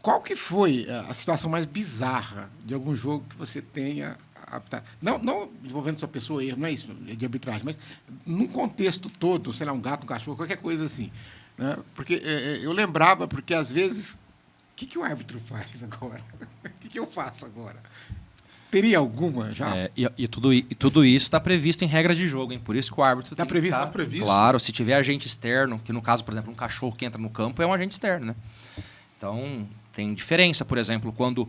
qual que foi a situação mais bizarra de algum jogo que você tenha apitado? Não envolvendo sua pessoa, erro, não é isso, de arbitragem, mas num contexto todo, sei lá, um gato, um cachorro, qualquer coisa assim. Né? Porque eu lembrava, porque às vezes, o que o árbitro faz agora? O que eu faço agora? Teria alguma já? E tudo isso está previsto em regra de jogo, hein? Por isso que o árbitro Está previsto? Está previsto. Claro, se tiver agente externo, que no caso, por exemplo, um cachorro que entra no campo é um agente externo, né? Então, tem diferença, por exemplo, quando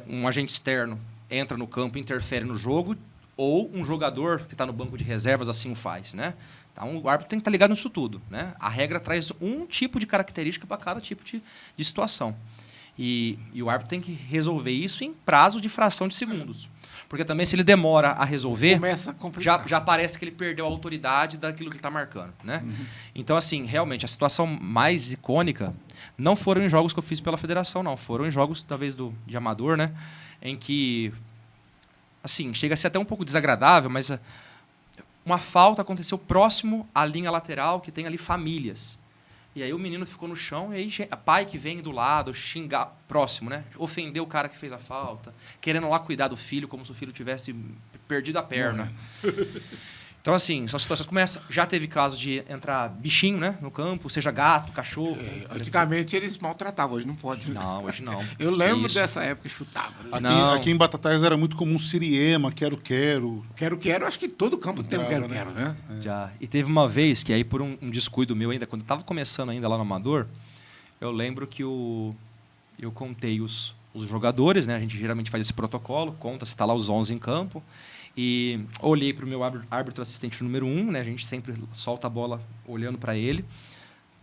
um agente externo entra no campo e interfere no jogo, ou um jogador que está no banco de reservas assim o faz, né? Então, o árbitro tem que estar ligado nisso tudo, né? A regra traz um tipo de característica para cada tipo de situação. E o árbitro tem que resolver isso em prazo de fração de segundos. Porque também, se ele demora a resolver, começa a complicar. já parece que ele perdeu a autoridade daquilo que ele está marcando. Né? Então, assim, realmente, a situação mais icônica não foram em jogos que eu fiz pela federação, não. Foram em jogos, talvez, de amador, né? Em que, assim, chega a ser até um pouco desagradável, mas uma falta aconteceu próximo à linha lateral, que tem ali famílias. E aí o menino ficou no chão, e aí pai que vem do lado, xingar próximo, né? Ofendeu o cara que fez a falta, querendo lá cuidar do filho, como se o filho tivesse perdido a perna. Então, assim, são situações como essa. Já teve caso de entrar bichinho, né, no campo, seja gato, cachorro. Antigamente eles maltratavam, hoje não pode. Não, hoje não. Eu lembro dessa época que chutava. Aqui em Batatais era muito comum siriema, quero-quero. Quero, acho que todo campo tem um quero-quero, né? Já. E teve uma vez que aí, por um descuido meu ainda, quando eu estava começando ainda lá no Amador, eu lembro que eu contei os jogadores, né? A gente geralmente faz esse protocolo, conta se está lá os 11 em campo. E olhei para o meu árbitro assistente número 1, né? A gente sempre solta a bola olhando para ele.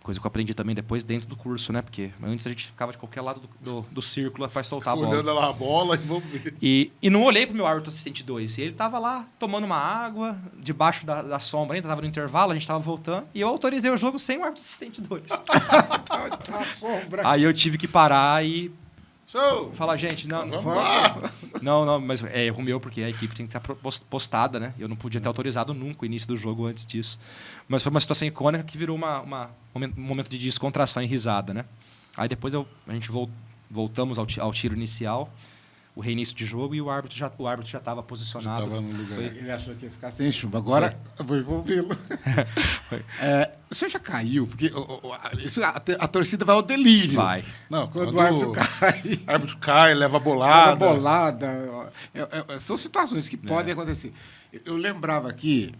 Coisa que eu aprendi também depois dentro do curso, né? Porque antes a gente ficava de qualquer lado do círculo para soltar a bola. Olhando lá a bola e vamos ver. E não olhei para o meu árbitro assistente 2. Ele estava lá tomando uma água, debaixo da sombra ainda, estava no intervalo, a gente estava voltando. E eu autorizei o jogo sem o árbitro assistente 2. Aí eu tive que parar e falar, gente, não, mas é erro meu, porque a equipe tem que estar postada, né? Eu não podia ter autorizado nunca o início do jogo antes disso. Mas foi uma situação icônica que virou um momento de descontração e risada, né? Aí depois a gente voltamos ao tiro inicial, o reinício de jogo, e o árbitro já estava posicionado. Já estava no lugar. Ele achou que ia ficar sem chumbo. Agora eu vou envolvê-lo. O senhor já caiu? Porque a torcida vai ao delírio. Vai. Não, quando o árbitro cai. O árbitro cai, leva bolada. São situações que podem acontecer. Eu lembrava aqui,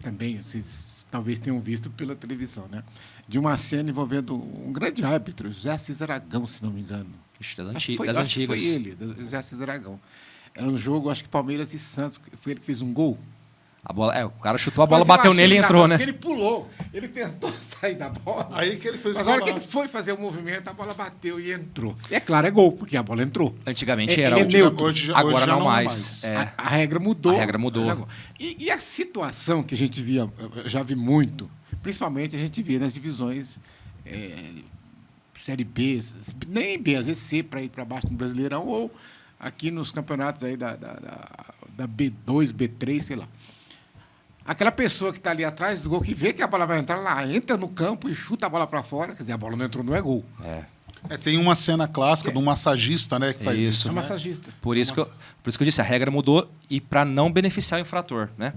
também, vocês talvez tenham visto pela televisão, né? De uma cena envolvendo um grande árbitro, José Assis Aragão, se não me engano. Das Acho antigas. que foi ele, José Assis Aragão. Era um jogo, acho que Palmeiras e Santos, foi ele que fez um gol. O cara chutou a bola, bateu nele e entrou, né? Ele pulou, ele tentou sair da bola. Aí que ele fez mas na hora que ele foi fazer o movimento, a bola bateu e entrou. E é claro, é gol, porque a bola entrou. Antigamente era. Agora não mais. A regra mudou. A regra mudou. E a situação que a gente via, eu já vi muito, principalmente a gente via nas divisões Série B, nem B, às vezes C, para ir para baixo no Brasileirão, ou aqui nos campeonatos aí da B2, B3, sei lá. Aquela pessoa que está ali atrás do gol, que vê que a bola vai entrar, ela entra no campo e chuta a bola para fora, quer dizer, a bola não entrou, não é gol. Tem uma cena clássica de um massagista, né, que faz isso. É um né? massagista. Por isso que eu disse, a regra mudou e para não beneficiar o infrator, né?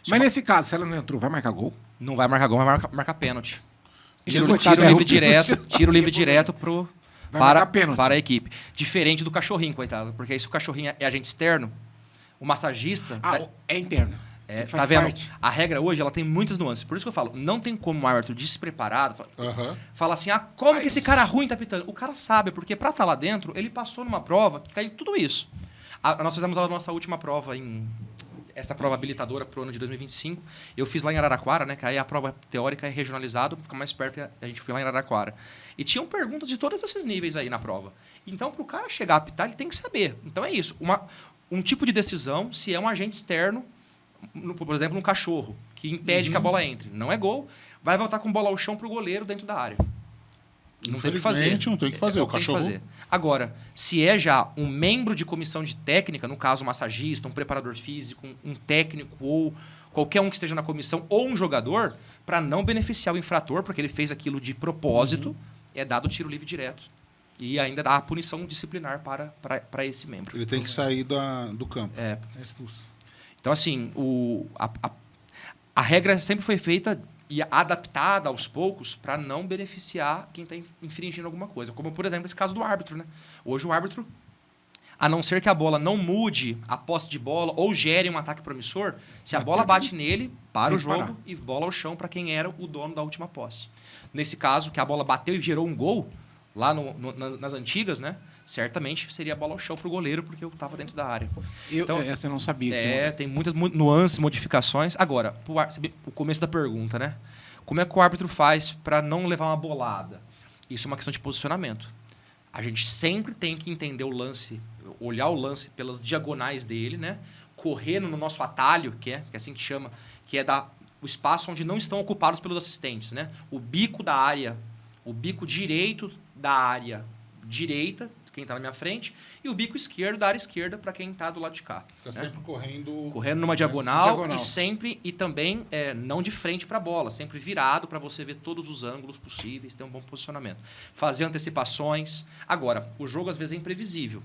Mas nesse caso, se ela não entrou, vai marcar gol? Não vai marcar gol, vai marcar pênalti. Tiro livre direto para a equipe. Diferente do cachorrinho, coitado. Porque aí se o cachorrinho é agente externo, o massagista... é interno. Tá vendo? Parte. A regra hoje ela tem muitas nuances. Por isso que eu falo, não tem como um árbitro despreparado falar assim, como que esse cara ruim tá pitando? O cara sabe, porque para estar lá dentro, ele passou numa prova que caiu tudo isso. Nós fizemos a nossa última prova essa prova habilitadora para o ano de 2025. Eu fiz lá em Araraquara, né? Que aí a prova teórica é regionalizada, fica mais perto, e a gente foi lá em Araraquara. E tinham perguntas de todos esses níveis aí na prova. Então, para o cara chegar a apitar, ele tem que saber. Então, é isso. Um tipo de decisão, se é um agente externo, por exemplo, um cachorro, que impede que a bola entre. Não é gol, vai voltar com bola ao chão para o goleiro dentro da área. Não tem o que fazer. Não tem o que fazer. O cachorro... Agora, se é já um membro de comissão de técnica, no caso um massagista, um preparador físico, um técnico ou qualquer um que esteja na comissão, ou um jogador, para não beneficiar o infrator, porque ele fez aquilo de propósito, é dado tiro livre direto. E ainda dá a punição disciplinar para esse membro. Ele tem que sair do campo. É expulso. Então, assim, a regra sempre foi feita e adaptada aos poucos para não beneficiar quem está infringindo alguma coisa. Como, por exemplo, esse caso do árbitro, né? Hoje o árbitro, a não ser que a bola não mude a posse de bola ou gere um ataque promissor, se a bola bate nele, para o jogo e bola ao chão para quem era o dono da última posse. Nesse caso, que a bola bateu e gerou um gol, lá nas antigas, né? Certamente seria a bola ao chão para o goleiro, porque eu estava dentro da área. Então, essa eu não sabia. Tem muitas nuances, modificações. Agora, o começo da pergunta, né? Como é que o árbitro faz para não levar uma bolada? Isso é uma questão de posicionamento. A gente sempre tem que entender o lance, olhar o lance pelas diagonais dele, né? Correndo no nosso atalho, que é assim que chama, que é o espaço onde não estão ocupados pelos assistentes, né? O bico da área, o bico direito da área direita, quem está na minha frente, e o bico esquerdo da área esquerda para quem está do lado de cá. Está sempre correndo numa diagonal. E também não de frente para a bola, sempre virado para você ver todos os ângulos possíveis, ter um bom posicionamento. Fazer antecipações. Agora, o jogo às vezes é imprevisível.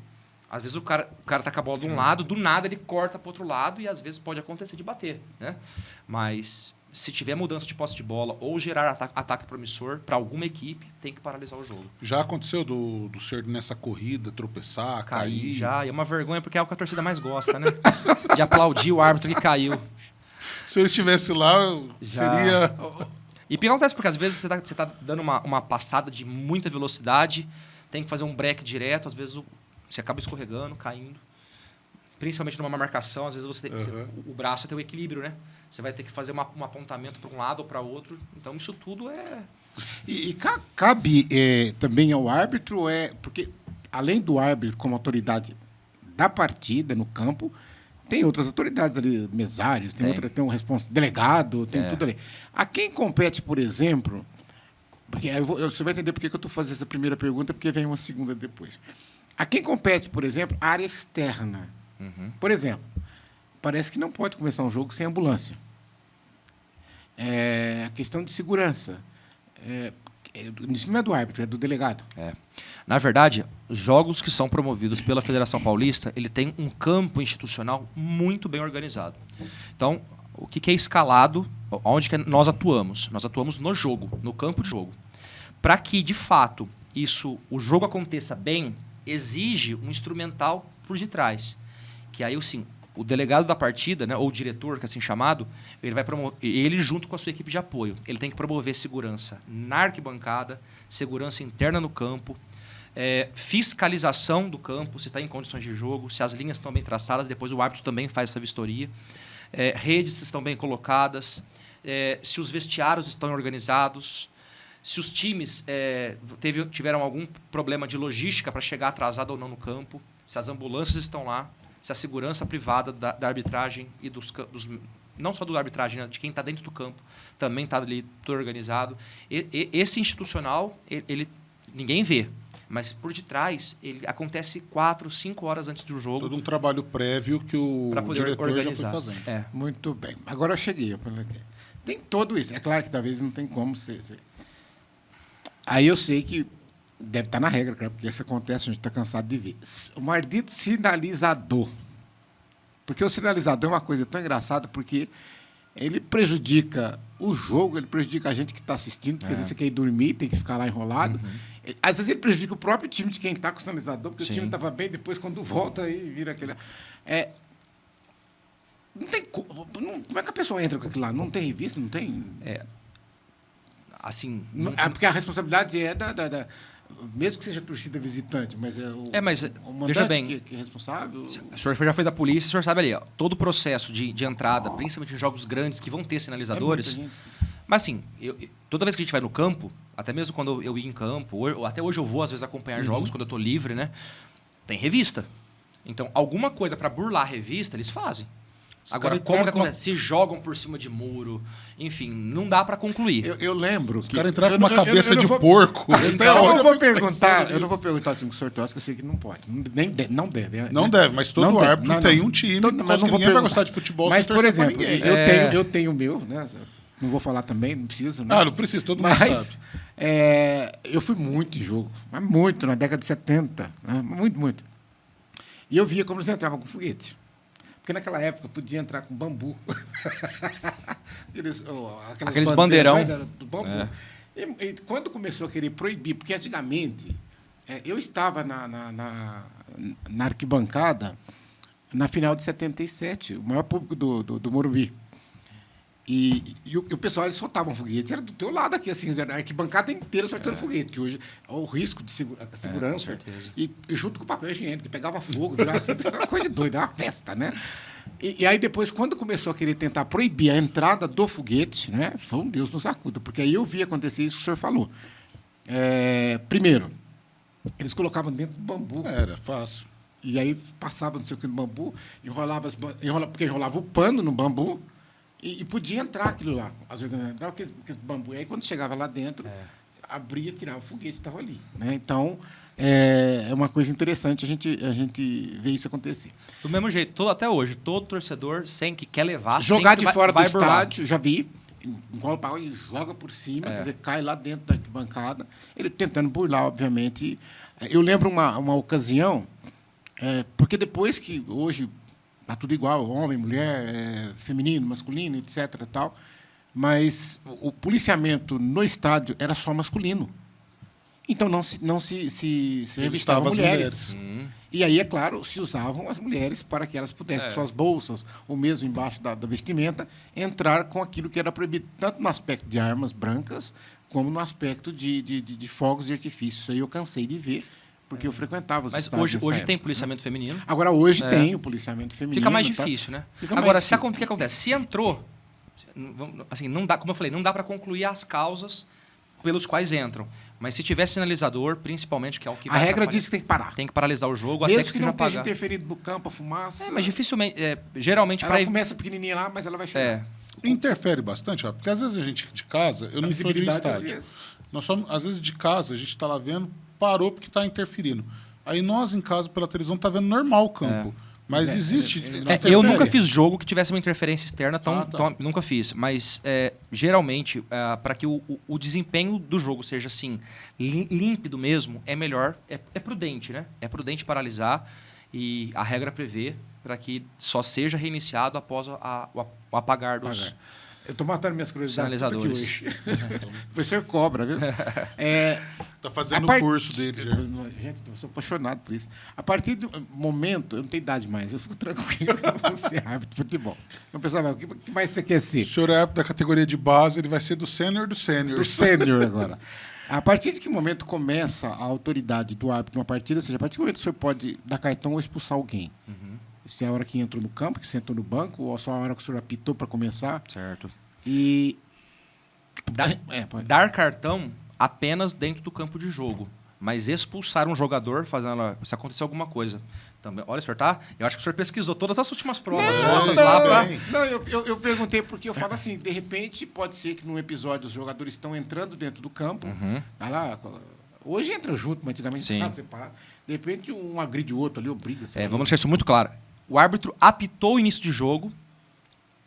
Às vezes o cara tá com a bola de um lado, do nada ele corta para o outro lado e às vezes pode acontecer de bater, né? Mas se tiver mudança de posse de bola ou gerar ataque promissor para alguma equipe, tem que paralisar o jogo. Já aconteceu do senhor nessa corrida tropeçar, cair? Já, e é uma vergonha porque é o que a torcida mais gosta, né? De aplaudir o árbitro que caiu. Se eu estivesse lá, seria... E o que acontece? Porque às vezes você tá dando uma passada de muita velocidade, tem que fazer um break direto, às vezes você acaba escorregando, caindo. Principalmente numa marcação, às vezes o braço tem o equilíbrio, né? Você vai ter que fazer um apontamento para um lado ou para outro. Então, isso tudo é... E cabe também ao árbitro, porque além do árbitro como autoridade da partida no campo, tem outras autoridades ali, mesários, tem um delegado, tem tudo ali. A quem compete, por exemplo... Porque você vai entender por que eu estou fazendo essa primeira pergunta, porque vem uma segunda depois. A quem compete, por exemplo, a área externa. Por exemplo, parece que não pode começar um jogo sem ambulância. A questão de segurança. Isso não é do árbitro, é do delegado. Na verdade, jogos que são promovidos pela Federação Paulista, ele tem um campo institucional muito bem organizado. Então, o que é escalado, onde que nós atuamos? Nós atuamos no jogo, no campo de jogo. Para que, de fato, o jogo aconteça bem, exige um instrumental por detrás. Que aí, sim, o delegado da partida, né, ou o diretor, que é assim chamado, ele vai promover, ele junto com a sua equipe de apoio, ele tem que promover segurança na arquibancada, segurança interna no campo, fiscalização do campo, se está em condições de jogo, se as linhas estão bem traçadas, depois o árbitro também faz essa vistoria, redes estão bem colocadas, se os vestiários estão organizados, se os times tiveram algum problema de logística para chegar atrasado ou não no campo, se as ambulâncias estão lá, se a segurança privada da arbitragem e não só da arbitragem, né, de quem está dentro do campo, também está ali tudo organizado. Esse institucional, ninguém vê, mas por detrás ele acontece 4, 5 horas antes do jogo. Todo um trabalho prévio que o diretor organizar. Já foi fazendo. Muito bem. Agora eu cheguei. Tem todo isso. É claro que talvez não tem como ser. Aí eu sei que deve estar na regra, cara, porque isso acontece, a gente está cansado de ver. O maldito sinalizador. Porque o sinalizador é uma coisa tão engraçada, porque ele prejudica o jogo, ele prejudica a gente que está assistindo, porque às vezes você quer ir dormir, tem que ficar lá enrolado. Às vezes ele prejudica o próprio time de quem está com o sinalizador, porque o time estava bem, depois quando volta aí vira aquele... Não tem como é que a pessoa entra com aquilo lá? Não tem revista, não tem... Assim... Porque a responsabilidade é mesmo que seja torcida visitante, mas mas o mandante veja bem, que é responsável. O senhor já foi da polícia, o senhor sabe ali, todo o processo de entrada, principalmente em jogos grandes que vão ter sinalizadores. Mas assim, toda vez que a gente vai no campo, até mesmo quando eu ia em campo, até hoje eu vou às vezes acompanhar jogos quando eu estou livre, né? Tem revista. Então, alguma coisa para burlar a revista, eles fazem. Agora, como que acontece? Se jogam por cima de muro, enfim, não dá para concluir. Eu lembro que... O cara entrar com uma cabeça de porco. Então, eu não vou perguntar ao time que o senhor torce, que eu sei que não pode. Não deve. Não deve, mas todo árbitro tem um time, mas não ninguém vai gostar de futebol mas, sem por torcer exemplo, pra ninguém. eu tenho o meu, né? Não vou falar também, não precisa. Né? Não precisa, todo mundo sabe. Eu fui muito em jogo, mas muito, na década de 70. Né? Muito, muito. E eu via como eles entravam com foguete. Porque naquela época podia entrar com bambu. Aqueles bandeirão. Bambu. E quando começou a querer proibir, porque antigamente eu estava na arquibancada na final de 77, o maior público do Morumbi. E o pessoal, eles soltavam foguetes, era do teu lado aqui, assim, a arquibancada inteira soltando foguete, que hoje é o risco de segurança. Com certeza. E junto com o papel higiênico, que pegava fogo, era uma coisa doida, era uma festa, né? E aí depois, quando começou a querer tentar proibir a entrada do foguete, né, foi um Deus nos acuda, porque aí eu vi acontecer isso que o senhor falou. Primeiro, eles colocavam dentro do bambu. Era fácil. E aí passava não sei o que no bambu, porque enrolava o pano no bambu, e podia entrar aquilo lá. As organizações entravam aqueles bambu. E aí, quando chegava lá dentro, abria, tirava o foguete e estava ali. Né? Então, é uma coisa interessante a gente ver isso acontecer. Do mesmo jeito, até hoje, todo torcedor, sem que quer levar... Jogar de fora do estádio, já vi. Enrola o pau e joga por cima, quer dizer, cai lá dentro da bancada. Ele tentando burlar, obviamente. Eu lembro uma ocasião, porque depois que hoje... Está tudo igual, homem, mulher, feminino, masculino, etc. Tal. Mas o policiamento no estádio era só masculino. Então não se revistavam mulheres. E aí, é claro, se usavam as mulheres para que elas pudessem, com suas bolsas, ou mesmo embaixo da vestimenta, entrar com aquilo que era proibido, tanto no aspecto de armas brancas, como no aspecto de fogos de artifício. Isso aí eu cansei de ver. Porque eu frequentava os estádios. Mas hoje tem policiamento feminino. Agora, hoje tem o policiamento feminino. Fica mais difícil, né? Agora, o que acontece? Se entrou, assim, não dá, como eu falei, não dá para concluir as causas pelos quais entram. Mas se tiver sinalizador, principalmente, que é o que vai a regra diz que tem que parar. Tem que paralisar o jogo mesmo até que não seja esteja apagado. interferido no campo, a fumaça. Mas dificilmente, geralmente... Ela começa pequenininha lá, mas ela vai chegar. Interfere bastante, porque às vezes a gente de casa, eu não sou de estádio. Às vezes de casa, a gente está lá vendo, parou porque está interferindo. Aí nós, em casa, pela televisão, tá vendo normal o campo. Mas existe... eu nunca fiz jogo que tivesse uma interferência externa, nunca fiz. Mas, geralmente, para que o desempenho do jogo seja assim, límpido mesmo, é melhor, é prudente, né? É prudente paralisar e a regra prevê para que só seja reiniciado após o apagar dos... Eu estou matando minhas curiosidades aqui hoje. O professor cobra, viu? Está fazendo o curso dele. Gente, eu sou apaixonado por isso. A partir do momento, eu não tenho idade mais, eu fico tranquilo para você, árbitro de futebol. Então, pessoal, o que mais você quer ser? O senhor é da categoria de base, ele vai ser do sênior do sênior. Do sênior agora. A partir de que momento começa a autoridade do árbitro numa partida, ou seja, a partir do momento que o senhor pode dar cartão ou expulsar alguém? Se é a hora que entrou no campo, que você entrou no banco, ou só a hora que o senhor apitou para começar. Certo. E... Dar cartão apenas dentro do campo de jogo. Mas expulsar um jogador fazendo se acontecer alguma coisa. Também, olha, o senhor tá... Eu acho que o senhor pesquisou todas as últimas provas nossas lá para... Não, eu perguntei porque eu falo assim, de repente pode ser que num episódio os jogadores estão entrando dentro do campo, tá lá... Hoje entra junto, mas antigamente estava separado. De repente um agride o outro ali, ou briga. Vamos deixar isso muito claro. O árbitro apitou o início de jogo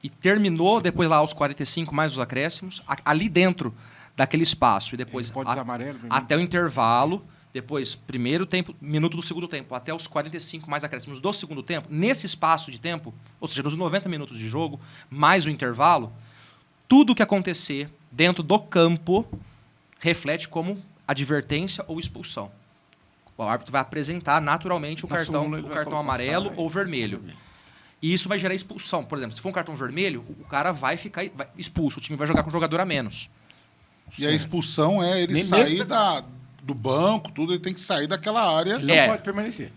e terminou depois lá aos 45 mais os acréscimos, ali dentro daquele espaço. E depois amarelo, até o intervalo, depois primeiro tempo, minuto do segundo tempo, até os 45 mais acréscimos do segundo tempo. Nesse espaço de tempo, ou seja, nos 90 minutos de jogo, mais o intervalo, tudo o que acontecer dentro do campo reflete como advertência ou expulsão. O árbitro vai apresentar naturalmente o cartão amarelo ou vermelho. E isso vai gerar expulsão. Por exemplo, se for um cartão vermelho, o cara vai ficar expulso. O time vai jogar com um jogador a menos. E a expulsão é ele sair do banco, tudo. Ele tem que sair daquela área. Ele não pode permanecer.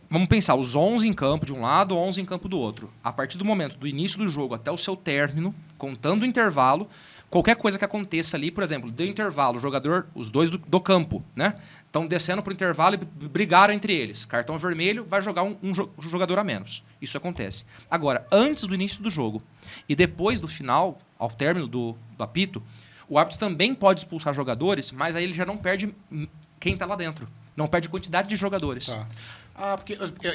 Vamos pensar, os 11 em campo de um lado, 11 em campo do outro. A partir do momento do início do jogo até o seu término, contando o intervalo, qualquer coisa que aconteça ali, por exemplo, deu intervalo, os dois do campo, né? Estão descendo para o intervalo e brigaram entre eles. Cartão vermelho, vai jogar um jogador a menos. Isso acontece. Agora, antes do início do jogo e depois do final, ao término do apito, o árbitro também pode expulsar jogadores, mas aí ele já não perde quem está lá dentro. Não perde quantidade de jogadores. Tá.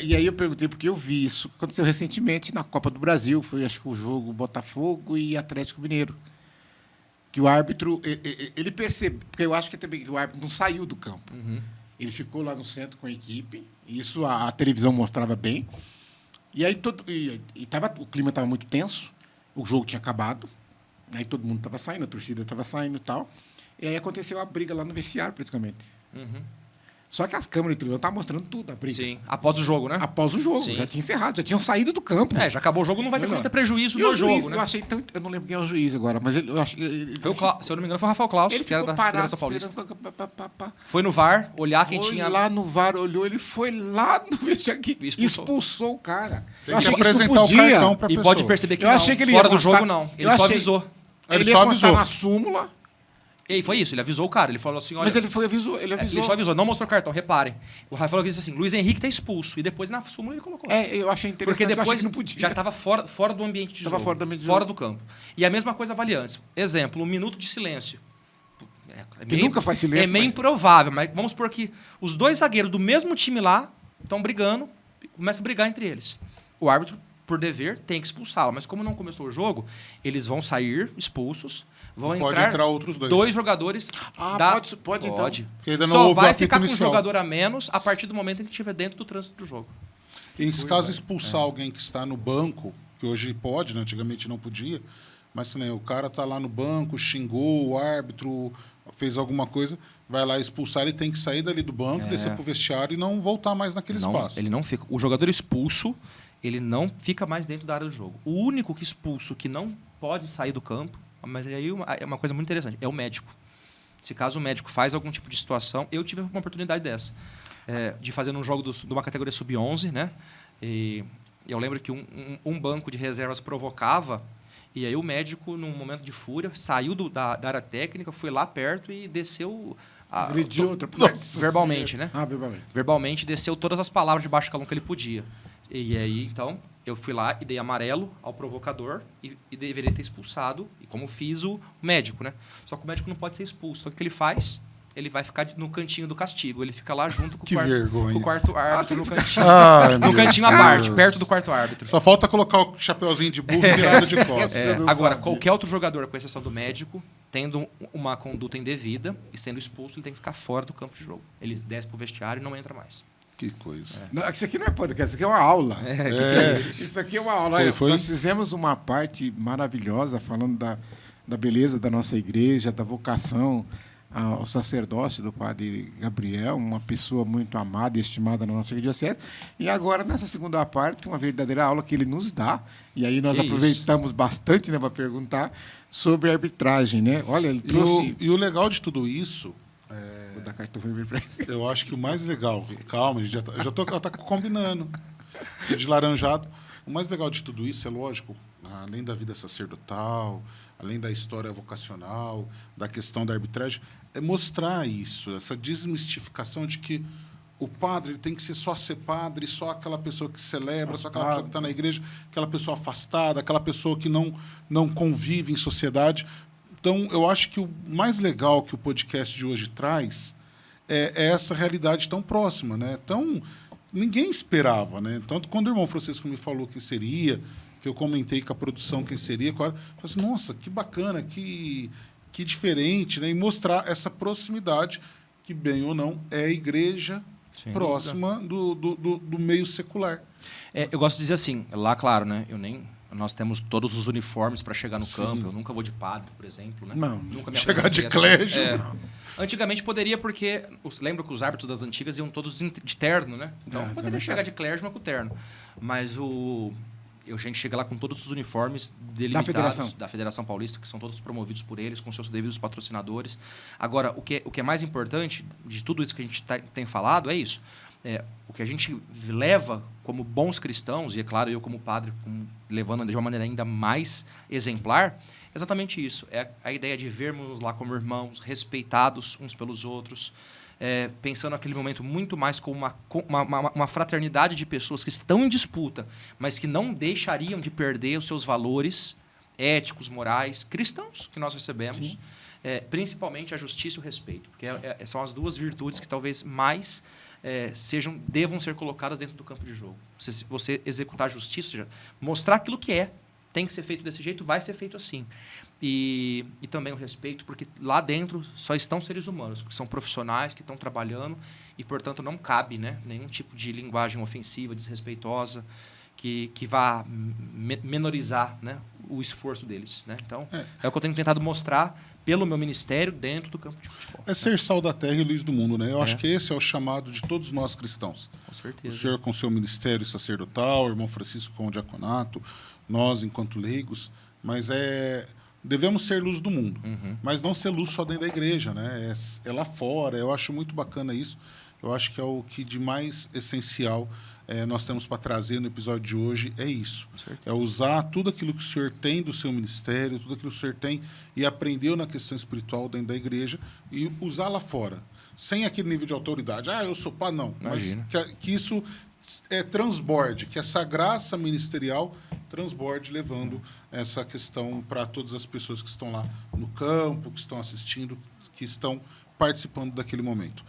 E aí eu perguntei, porque eu vi isso. Aconteceu recentemente na Copa do Brasil. Foi, acho que o jogo Botafogo e Atlético Mineiro. que o árbitro, ele percebe, porque eu acho que também que o árbitro não saiu do campo. Ele ficou lá no centro com a equipe, e isso a televisão mostrava bem. E aí o clima estava muito tenso, o jogo tinha acabado, aí todo mundo estava saindo, a torcida estava saindo e tal. E aí aconteceu a briga lá no vestiário, praticamente. Só que as câmeras de televisão estavam mostrando tudo, a briga. Sim, após o jogo, né? Após o jogo, já tinha encerrado, já tinham saído do campo. Já acabou o jogo, não vai ter como ter prejuízo e no o juiz, jogo, né? Eu achei tão... Eu não lembro quem é o juiz agora, mas eu acho que... Se eu não me engano, foi o Rafael Claus, ele que era ficou da parado, Federação Paulista. esperando, Foi no VAR, olhar quem foi tinha... lá no VAR, olhou, ele foi lá no vestiário que expulsou o cara. Tem que apresentar o cartão pra pessoa. E pode perceber que eu achei que ele fora ia do jogo, não. Ele só avisou. Ele só avisou na súmula. E foi isso, ele avisou o cara. Ele falou assim, olha... Mas ele avisou. Ele só avisou, não mostrou cartão, reparem. O Rafael disse assim, Luiz Henrique tá expulso. E depois na súmula ele colocou. Eu achei interessante, porque depois eu achei que não podia. já estava fora do ambiente de jogo. Fora do campo. E a mesma coisa vale antes. Exemplo, 1 minuto de silêncio. Nunca faz silêncio. É meio improvável, mas vamos supor que os 2 zagueiros do mesmo time lá estão brigando, começam a brigar entre eles. O árbitro, por dever, tem que expulsá-lo. Mas como não começou o jogo, eles vão sair expulsos. Vão entrar outros 2 jogadores. Pode então. Porque ainda não Só houve vai o ficar com um inicial. jogador a menos a partir do momento em que estiver dentro do trânsito do jogo. E se caso expulsar alguém que está no banco, que hoje pode, né? Antigamente não podia, mas né, o cara está lá no banco, xingou o árbitro, fez alguma coisa, vai lá expulsar, ele tem que sair dali do banco, descer para o vestiário e não voltar mais naquele espaço. Ele não fica. O jogador expulso, ele não fica mais dentro da área do jogo. O único que expulso que não pode sair do campo, mas aí é uma coisa muito interessante, é o médico. Se caso o médico faz algum tipo de situação, eu tive uma oportunidade dessa, de fazer num jogo de uma categoria sub-11, né? E eu lembro que um banco de reservas provocava, e aí o médico, num momento de fúria, saiu da área técnica, foi lá perto e desceu... Agrediu outra. Verbalmente, né? Verbalmente. Verbalmente, desceu todas as palavras de baixo calão que ele podia. E aí, então, eu fui lá e dei amarelo ao provocador e deveria ter expulsado, e como fiz o médico, né? Só que o médico não pode ser expulso. Então, o que ele faz? Ele vai ficar no cantinho do castigo. Ele fica lá junto com o quarto árbitro no cantinho. No cantinho à parte, perto do quarto árbitro. Só falta colocar o chapeuzinho de burro virado de costas. Agora, qualquer outro jogador, com exceção do médico, tendo uma conduta indevida e sendo expulso, ele tem que ficar fora do campo de jogo. Ele desce pro vestiário e não entra mais. Que coisa. Não, isso aqui não é podcast, isso aqui é uma aula. Isso aqui é uma aula. Nós fizemos uma parte maravilhosa falando da beleza da nossa igreja, da vocação ao sacerdócio do padre Gabriel, uma pessoa muito amada e estimada na nossa arquidiocese. E agora, nessa segunda parte, uma verdadeira aula que ele nos dá, e aí nós aproveitamos bastante, né, para perguntar sobre a arbitragem, né? Olha, ele trouxe... E o legal de tudo isso... Vou dar cartão vermelho para ele. Eu acho que o mais legal... Calma, já tá combinando. De laranjado. O mais legal de tudo isso é, lógico, além da vida sacerdotal, além da história vocacional, da questão da arbitragem, é mostrar isso, essa desmistificação de que o padre ele tem que só ser padre, só aquela pessoa que celebra, só aquela pessoa que está na igreja, aquela pessoa afastada, aquela pessoa que não convive em sociedade. Então, eu acho que o mais legal que o podcast de hoje traz é essa realidade tão próxima, né? Então, ninguém esperava, né? Tanto quando o irmão Francisco me falou quem seria, que eu comentei com a produção quem seria, eu falei assim, nossa, que bacana, que diferente, né? E mostrar essa proximidade, que bem ou não, é a igreja próxima do meio secular. Eu gosto de dizer assim, lá, claro, né? Nós temos todos os uniformes para chegar no campo. Eu nunca vou de padre, por exemplo, né? Não. Nunca me chegar de clérgigo. Antigamente poderia, porque... Lembra que os árbitros das antigas iam todos de terno, né? Então poderia chegar de clérgigo, mas com terno. Mas a gente chega lá com todos os uniformes delimitados da Federação Paulista, que são todos promovidos por eles, com seus devidos patrocinadores. Agora, o que é mais importante de tudo isso que a gente tem falado é isso. O que a gente leva como bons cristãos, e é claro, eu como padre, levando de uma maneira ainda mais exemplar, é exatamente isso. É a ideia de vermos lá como irmãos, respeitados uns pelos outros, pensando naquele momento muito mais como uma fraternidade de pessoas que estão em disputa, mas que não deixariam de perder os seus valores éticos, morais, cristãos que nós recebemos, principalmente a justiça e o respeito, porque são as duas virtudes que talvez mais devam ser colocadas dentro do campo de jogo. Você executar a justiça, mostrar aquilo que é, tem que ser feito desse jeito, vai ser feito assim. E também o respeito, porque lá dentro só estão seres humanos, que são profissionais, que estão trabalhando, e, portanto, não cabe, né, nenhum tipo de linguagem ofensiva, desrespeitosa, que vá menorizar, né, o esforço deles. Né? Então, é o que eu tenho tentado mostrar pelo meu ministério dentro do campo de futebol. É ser sal da terra e luz do mundo, né? Eu acho que esse é o chamado de todos nós cristãos. Com certeza. O senhor com seu ministério sacerdotal, o irmão Francisco com o diaconato, nós enquanto leigos, mas devemos ser luz do mundo, mas não ser luz só dentro da igreja, né? É lá fora. Eu acho muito bacana isso. Eu acho que é o que de mais essencial nós temos para trazer no episódio de hoje, é isso. É usar tudo aquilo que o senhor tem do seu ministério, tudo aquilo que o senhor tem e aprendeu na questão espiritual dentro da igreja e usar lá fora. Sem aquele nível de autoridade. Eu sou pá, não. Imagina. Mas que isso transborde, que essa graça ministerial transborde, levando essa questão para todas as pessoas que estão lá no campo, que estão assistindo, que estão participando daquele momento.